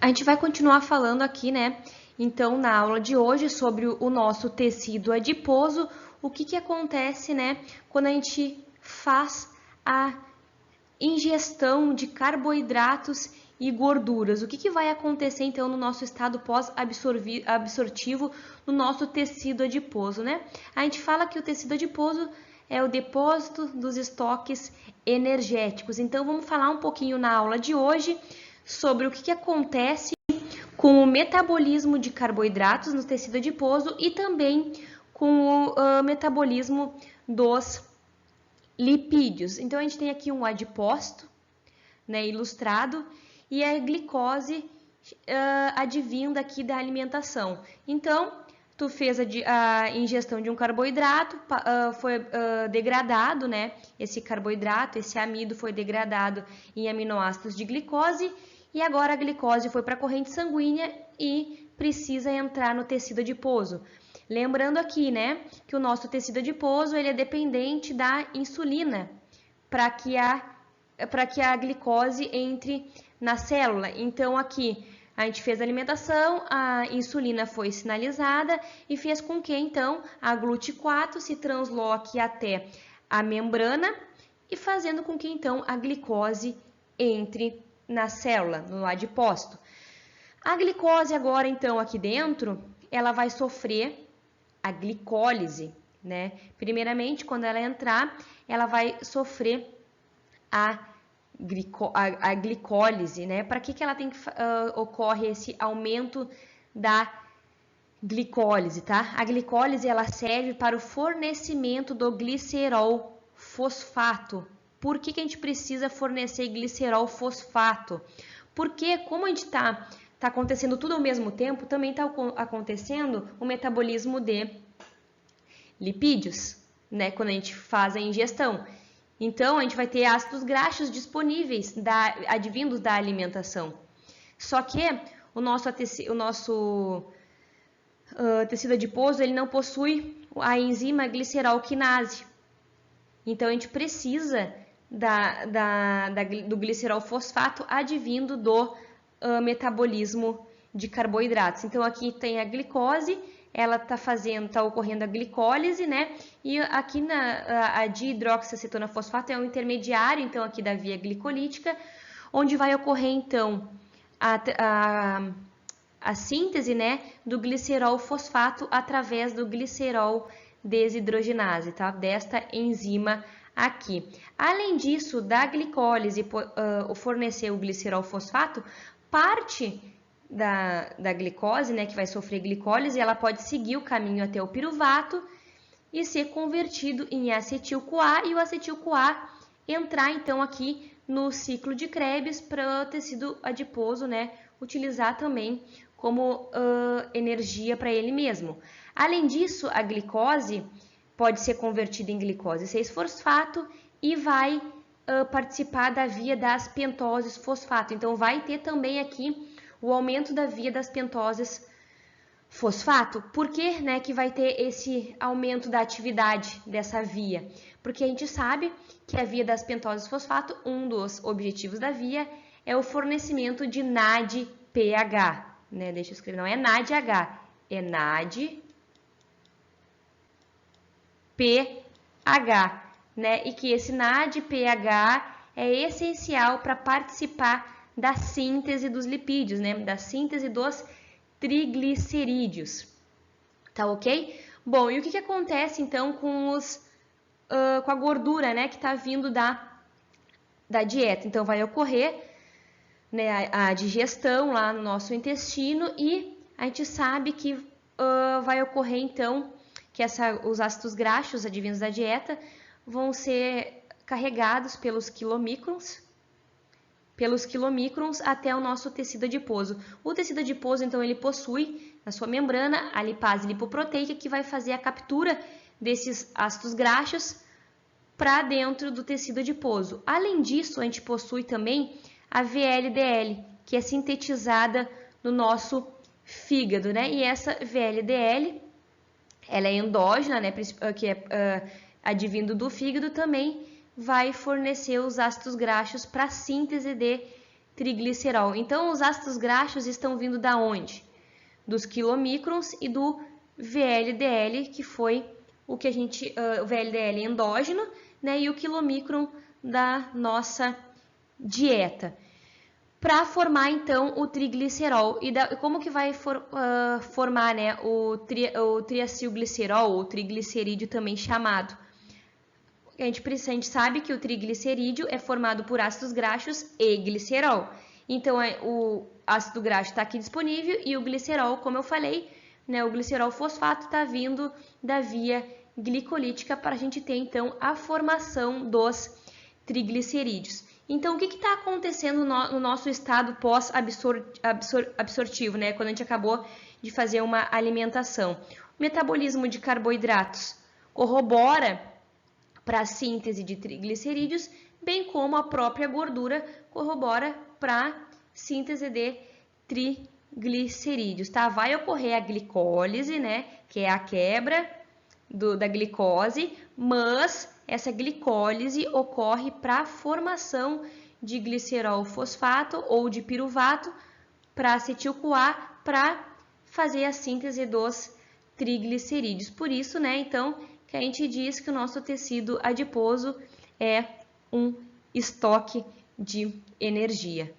A gente vai continuar falando aqui, né? Então, na aula de hoje, sobre o nosso tecido adiposo, o que acontece, né, quando a gente faz a ingestão de carboidratos e gorduras. O que vai acontecer, então, no nosso estado pós-absortivo, no nosso tecido adiposo, né? A gente fala que o tecido adiposo é o depósito dos estoques energéticos. Então, vamos falar um pouquinho na aula de hoje sobre o que acontece com o metabolismo de carboidratos no tecido adiposo e também com o metabolismo dos lipídios. Então, a gente tem aqui um adipócito, né, ilustrado, e a glicose advinda aqui da alimentação. Então, tu fez a ingestão de um carboidrato, foi degradado, né, esse carboidrato, esse amido foi degradado em aminoácidos de glicose, e agora a glicose foi para a corrente sanguínea e precisa entrar no tecido adiposo. Lembrando aqui, né, que o nosso tecido adiposo ele é dependente da insulina para que a glicose entre na célula. Então, aqui a gente fez a alimentação, a insulina foi sinalizada e fez com que, então, a GLUT4 se transloque até a membrana e fazendo com que, então, a glicose entre na célula, no adipócito. A glicose agora, então, aqui dentro, ela vai sofrer a glicólise, né? Primeiramente, quando ela entrar, ela vai sofrer a glicólise, né? Para que ela tem que ocorre esse aumento da glicólise, tá? A glicólise ela serve para o fornecimento do glicerol fosfato. Por que a gente precisa fornecer glicerol fosfato? Porque como a gente tá acontecendo tudo ao mesmo tempo, também está acontecendo o metabolismo de lipídios, né? Quando a gente faz a ingestão. Então, a gente vai ter ácidos graxos disponíveis, advindos da alimentação. Só que o nosso tecido adiposo ele não possui a enzima glicerol-quinase. Então, a gente precisa do glicerol fosfato advindo do metabolismo de carboidratos. Então, aqui tem a glicose, ela tá ocorrendo a glicólise, né? E aqui a dihidroxiacetona fosfato é um intermediário, então, aqui da via glicolítica, onde vai ocorrer, então, a síntese, né, do glicerol fosfato através do glicerol desidrogenase, tá? Desta enzima aqui. Além disso, da glicólise fornecer o glicerol fosfato, parte da glicose, né, que vai sofrer glicólise, ela pode seguir o caminho até o piruvato e ser convertido em acetil-CoA e o acetil-CoA entrar então aqui no ciclo de Krebs para o tecido adiposo, né, utilizar também como energia para ele mesmo. Além disso, a glicose pode ser convertida em glicose 6-fosfato e vai participar da via das pentoses fosfato. Então, vai ter também aqui o aumento da via das pentoses fosfato. Por que, né, que vai ter esse aumento da atividade dessa via? Porque a gente sabe que a via das pentoses fosfato, um dos objetivos da via é o fornecimento de NADPH. Né? Deixa eu escrever, não é NADH, é NADPH. Né? E que esse NADPH é essencial para participar da síntese dos lipídios, né? Da síntese dos triglicerídeos, tá ok? Bom, e o que acontece então com a gordura, né, que está vindo da dieta? Então, vai ocorrer, né, a digestão lá no nosso intestino e a gente sabe que vai ocorrer então que os ácidos graxos advindos da dieta vão ser carregados pelos quilomicrons até o nosso tecido adiposo. O tecido adiposo, então, ele possui na sua membrana a lipase lipoproteica que vai fazer a captura desses ácidos graxos para dentro do tecido adiposo. Além disso, a gente possui também a VLDL, que é sintetizada no nosso fígado, né? E essa VLDL, ela é endógena, né? Que é advindo do fígado também, vai fornecer os ácidos graxos para a síntese de triglicerol. Então, os ácidos graxos estão vindo da onde? Dos quilomicrons e do VLDL, que foi o que a gente, o VLDL endógeno, né, e o quilomicron da nossa dieta, para formar então o triglicerol. E como que vai formar, né, o triacilglicerol, ou triglicerídeo também chamado? A gente sabe que o triglicerídeo é formado por ácidos graxos e glicerol. Então, o ácido graxo está aqui disponível e o glicerol, como eu falei, né, o glicerol fosfato está vindo da via glicolítica para a gente ter, então, a formação dos triglicerídeos. Então, o que está acontecendo no nosso estado pós-absortivo, né, quando a gente acabou de fazer uma alimentação? O metabolismo de carboidratos corrobora para a síntese de triglicerídeos, bem como a própria gordura corrobora para a síntese de triglicerídeos, tá? Vai ocorrer a glicólise, né, que é a quebra da glicose, mas essa glicólise ocorre para a formação de glicerol fosfato ou de piruvato para acetil-CoA para fazer a síntese dos triglicerídeos. Por isso, né, então, que a gente diz que o nosso tecido adiposo é um estoque de energia.